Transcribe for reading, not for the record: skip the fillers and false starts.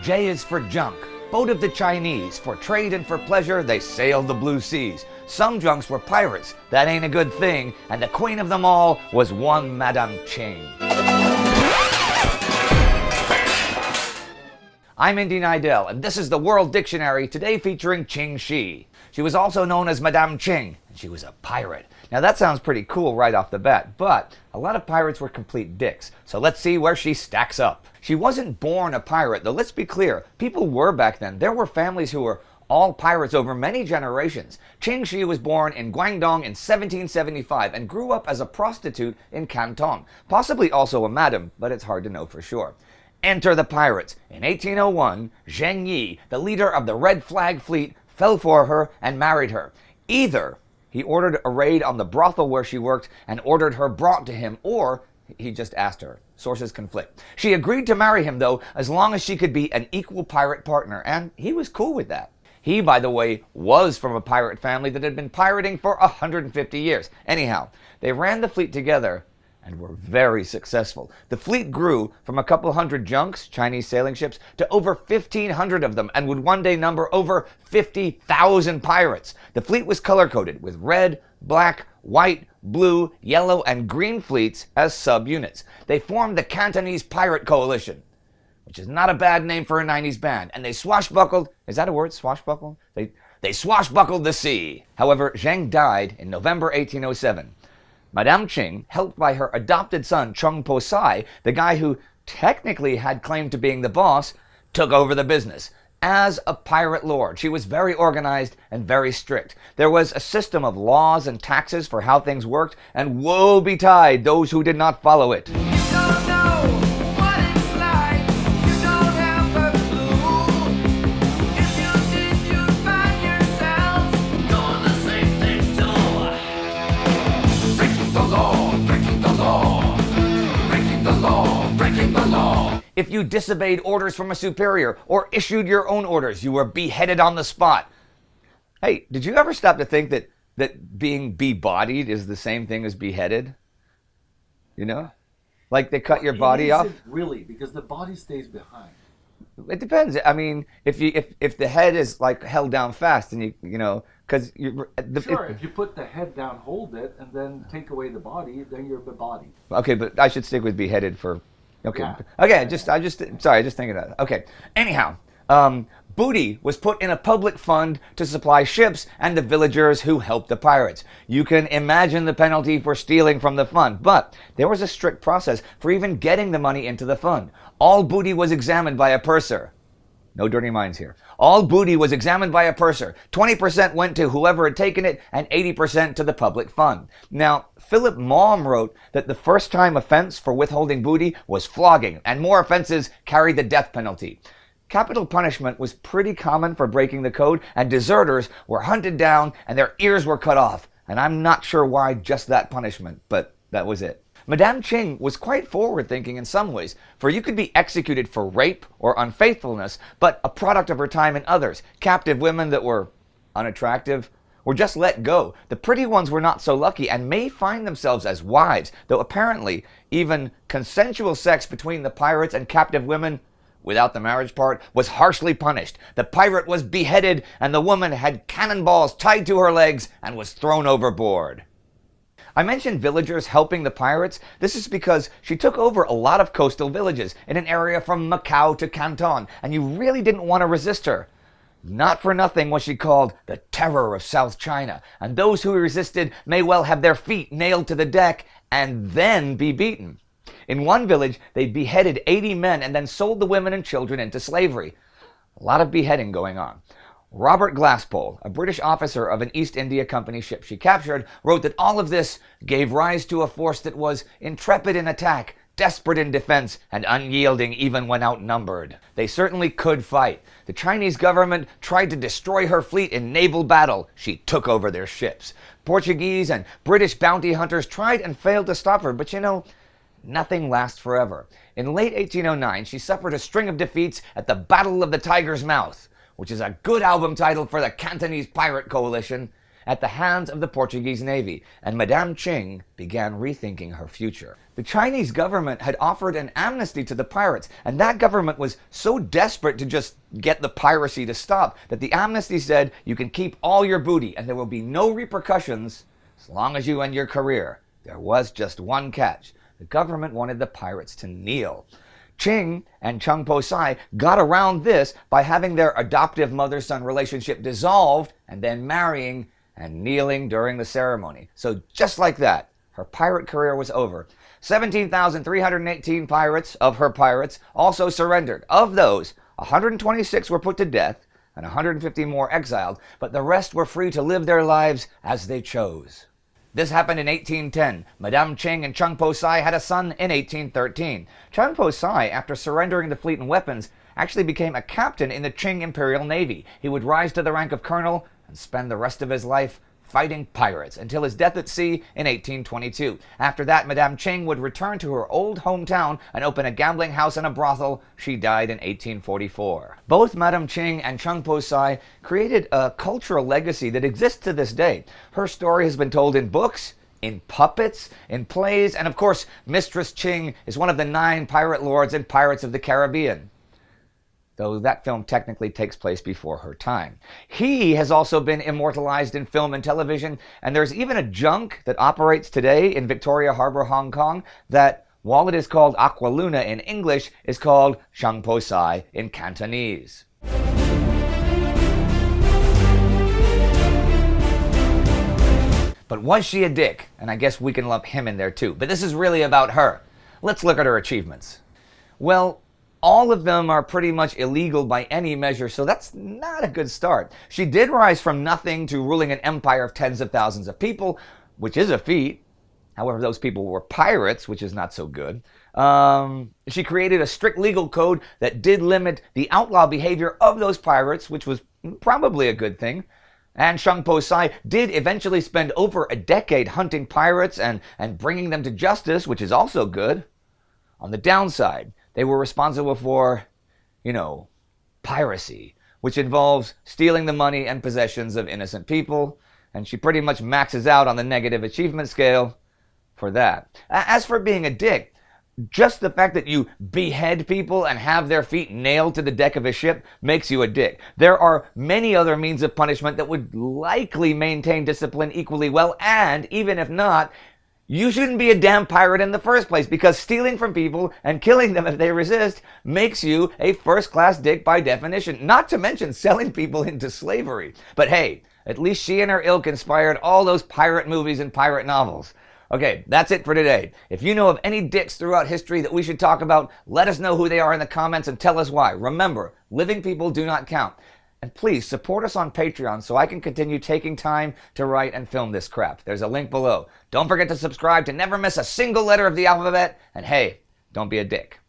J is for junk. Boat of the Chinese, for trade and for pleasure, they sailed the blue seas. Some junks were pirates, that ain't a good thing, and the queen of them all was one Madame Ching. I'm Indy Neidell, and this is the World Dictionary, today featuring Ching Shih. She was also known as Madame Ching, and she was a pirate. Now that sounds pretty cool right off the bat, but a lot of pirates were complete dicks, so let's see where she stacks up. She wasn't born a pirate, though let's be clear, people were back then. There were families who were all pirates over many generations. Ching Shih was born in Guangdong in 1775 and grew up as a prostitute in Canton, possibly also a madam, but it's hard to know for sure. Enter the pirates. In 1801, Zheng Yi, the leader of the Red Flag Fleet, fell for her and married her. Either he ordered a raid on the brothel where she worked and ordered her brought to him, or he just asked her. Sources conflict. She agreed to marry him, though, as long as she could be an equal pirate partner, and he was cool with that. He, by the way, was from a pirate family that had been pirating for 150 years. Anyhow, they ran the fleet together and were very successful. The fleet grew from a couple hundred junks, Chinese sailing ships, to over 1,500 of them and would one day number over 50,000 pirates. The fleet was color-coded with red, black, white, blue, yellow, and green fleets as subunits. They formed the Cantonese Pirate Coalition, which is not a bad name for a 90s band, and they swashbuckled, is that a word, swashbuckle? They swashbuckled the sea. However, Zheng died in November 1807. Madame Ching, helped by her adopted son Chung Po Sai, the guy who technically had claim to being the boss, took over the business. As a pirate lord, she was very organized and very strict. There was a system of laws and taxes for how things worked, and woe betide those who did not follow it. If you disobeyed orders from a superior or issued your own orders, you were beheaded on the spot. Hey, did you ever stop to think that being be-bodied is the same thing as beheaded? You know? Like they cut your body off? Really, because the body stays behind. It depends. I mean, if the head is like held down fast and you know, because if you put the head down, hold it, and then take away the body, then you're be-bodied. Okay, but I should stick with beheaded for. Okay. Yeah. Okay. I just thinking that. Okay. Anyhow, booty was put in a public fund to supply ships and the villagers who helped the pirates. You can imagine the penalty for stealing from the fund, but there was a strict process for even getting the money into the fund. All booty was examined by a purser. No dirty minds here. All booty was examined by a purser. 20% went to whoever had taken it, and 80% to the public fund. Now, Philip Maum wrote that the first-time offense for withholding booty was flogging, and more offenses carried the death penalty. Capital punishment was pretty common for breaking the code, and deserters were hunted down and their ears were cut off. And I'm not sure why just that punishment, but that was it. Madame Ching was quite forward-thinking in some ways, for you could be executed for rape or unfaithfulness, but a product of her time in others. Captive women that were unattractive were just let go. The pretty ones were not so lucky and may find themselves as wives, though apparently even consensual sex between the pirates and captive women, without the marriage part, was harshly punished. The pirate was beheaded and the woman had cannonballs tied to her legs and was thrown overboard. I mentioned villagers helping the pirates. This is because she took over a lot of coastal villages in an area from Macau to Canton, and you really didn't want to resist her. Not for nothing was she called the Terror of South China, and those who resisted may well have their feet nailed to the deck and then be beaten. In one village, they beheaded 80 men and then sold the women and children into slavery. A lot of beheading going on. Robert Glasspoole, a British officer of an East India Company ship she captured, wrote that all of this gave rise to a force that was intrepid in attack, desperate in defense, and unyielding even when outnumbered. They certainly could fight. The Chinese government tried to destroy her fleet in naval battle. She took over their ships. Portuguese and British bounty hunters tried and failed to stop her, but you know, nothing lasts forever. In late 1809, she suffered a string of defeats at the Battle of the Tiger's Mouth, which is a good album title for the Cantonese Pirate Coalition, at the hands of the Portuguese Navy, and Madame Ching began rethinking her future. The Chinese government had offered an amnesty to the pirates, and that government was so desperate to just get the piracy to stop that the amnesty said you can keep all your booty and there will be no repercussions as long as you end your career. There was just one catch. The government wanted the pirates to kneel. Ching and Chung Po Sai got around this by having their adoptive mother-son relationship dissolved and then marrying and kneeling during the ceremony. So just like that, her pirate career was over. 17,318 pirates of her pirates also surrendered. Of those, 126 were put to death and 150 more exiled, but the rest were free to live their lives as they chose. This happened in 1810. Madame Ching and Chung Po Sai had a son in 1813. Chung Po Sai, after surrendering the fleet and weapons, actually became a captain in the Qing Imperial Navy. He would rise to the rank of colonel and spend the rest of his life fighting pirates until his death at sea in 1822. After that, Madame Ching would return to her old hometown and open a gambling house and a brothel. She died in 1844. Both Madame Ching and Chung Po Sai created a cultural legacy that exists to this day. Her story has been told in books, in puppets, in plays, and of course, Mistress Ching is one of the 9 pirate lords in Pirates of the Caribbean, though that film technically takes place before her time. He has also been immortalized in film and television, and there's even a junk that operates today in Victoria Harbour, Hong Kong, that, while it is called Aqualuna in English, is called Chung Po Sai in Cantonese. But was she a dick? And I guess we can lump him in there too. But this is really about her. Let's look at her achievements. Well, all of them are pretty much illegal by any measure, so that's not a good start. She did rise from nothing to ruling an empire of tens of thousands of people, which is a feat. However, those people were pirates, which is not so good. She created a strict legal code that did limit the outlaw behavior of those pirates, which was probably a good thing. And Chung Po Sai did eventually spend over a decade hunting pirates and bringing them to justice, which is also good. On the downside, they were responsible for, piracy, which involves stealing the money and possessions of innocent people, and she pretty much maxes out on the negative achievement scale for that. As for being a dick, just the fact that you behead people and have their feet nailed to the deck of a ship makes you a dick. There are many other means of punishment that would likely maintain discipline equally well, and even if not, you shouldn't be a damn pirate in the first place, because stealing from people and killing them if they resist makes you a first-class dick by definition, not to mention selling people into slavery. But hey, at least she and her ilk inspired all those pirate movies and pirate novels. Okay, that's it for today. If you know of any dicks throughout history that we should talk about, let us know who they are in the comments and tell us why. Remember, living people do not count. And please support us on Patreon so I can continue taking time to write and film this crap. There's a link below. Don't forget to subscribe to never miss a single letter of the alphabet. And hey, don't be a dick.